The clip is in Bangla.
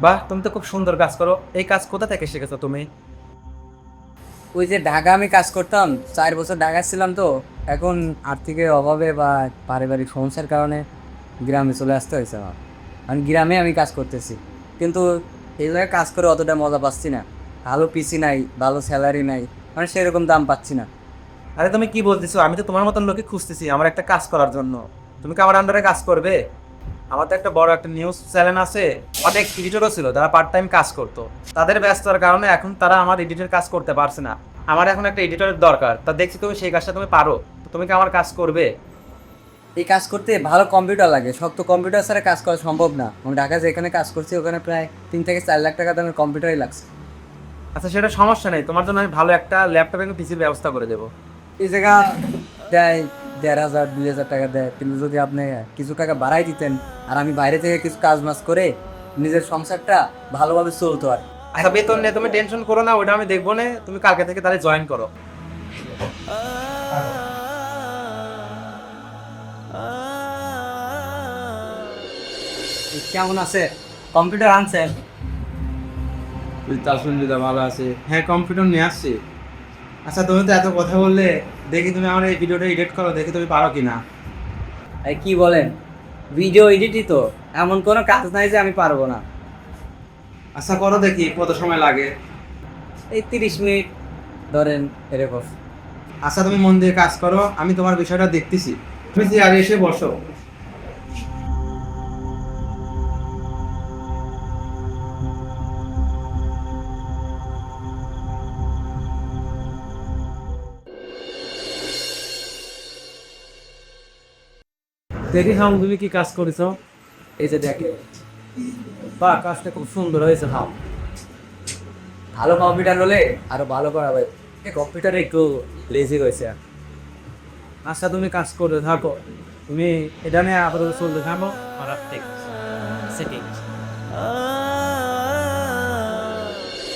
বাহ, তুমি তো খুব সুন্দর কাজ করো। এই কাজ কোথা থেকে শিখেছো তুমি? ওই যে ঢাকা আমি কাজ করতাম, 4 বছর ঢাকা ছিলাম তো। এখন আর্থিকের অভাবে বা পারিবারিক সমস্যার কারণে গ্রামে চলে আসতে হয়েছে আমার। কারণ গ্রামে আমি কাজ করতেছি, কিন্তু এই জায়গায় কাজ করে অতটা মজা পাচ্ছি না। ভালো পিসি নাই, ভালো স্যালারি নাই, মানে সেরকম দাম পাচ্ছি না। আরে তুমি কি বলতেছো? আমি তো তোমার মতন লোকে খুঁজতেছি আমার একটা কাজ করার জন্য। তুমি কি আমার আন্ডারে কাজ করবে? আমার তো একটা বড় একটা নিউজ চ্যানেল আছে। অনেক এডিটরও ছিল যারা পার্ট টাইম কাজ করতো। তাদের ব্যস্ততার কারণে এখন তারা আমার এডিটের কাজ করতে পারছে না। আমার এখন একটা এডিটরের দরকার। তা দেখছি তুমি সেই কাজটা তুমি পারো। তো তুমি কি আমার কাজ করবে? এই কাজ করতে ভালো কম্পিউটার লাগে, শক্ত কম্পিউটার ছাড়া কাজ করা সম্ভব না। আমি ঢাকায় যেখানে কাজ করছি ওখানে প্রায় 3 থেকে 4 লাখ টাকা দামের কম্পিউটারই লাগছে। আচ্ছা, সেটা সমস্যা নেই, তোমার জন্য আমি ভালো একটা ল্যাপটপ এবং পিসির ব্যবস্থা করে দেবো। এই জায়গা দেয় 1,500 2,000 টাকা দেয়, কিন্তু যদি আপনি কিছু টাকা বাড়াই দিতেন আর আমি বাইরে থেকে কিছু কাজ মাজ করে নিজের সংসারটা ভালোভাবে চলতো আর। আচ্ছা, বেতন নিয়ে তুমি টেনশন করো না, ওটা আমি দেখবো না। তুমি কালকে থেকে তাহলে জয়েন করো। কেমন আছে? কম্পিউটার আনছেন? আলহামদুলিল্লাহ ভালো আছে। হ্যাঁ, কম্পিউটার নিয়ে আসছি। আচ্ছা, তুমি তো এত কথা বললে, দেখি তুমি আমার এই ভিডিওটা এডিট করো, দেখি তুমি পারো কি না। এই কি বলেন, ভিডিও এডিটই তো, এমন কোনো কাজ নাই যে আমি পারবো না। আচ্ছা, করো দেখি কত সময় লাগে। এই 30 মিনিট ধরেন, এরকম। আচ্ছা, তুমি মন দিয়ে কাজ করো, আমি তোমার বিষয়টা দেখতেছি। তুমি চেয়ারে এসে বসো। দেখি হাম, তুমি কি কাজ করেছো? এই যে দেখে, বাহ, কাজটা খুব সুন্দর হয়েছে হাম। ভালো কম্পিউটার হলে আরো ভালো করা হবে। এই কম্পিউটারে একটু লেজি হয়েছে। আচ্ছা, তুমি কাজ করতে থাকো। তুমি এটা নিয়ে আপাতত চলতে থাকো। আর ঠিক সেটিং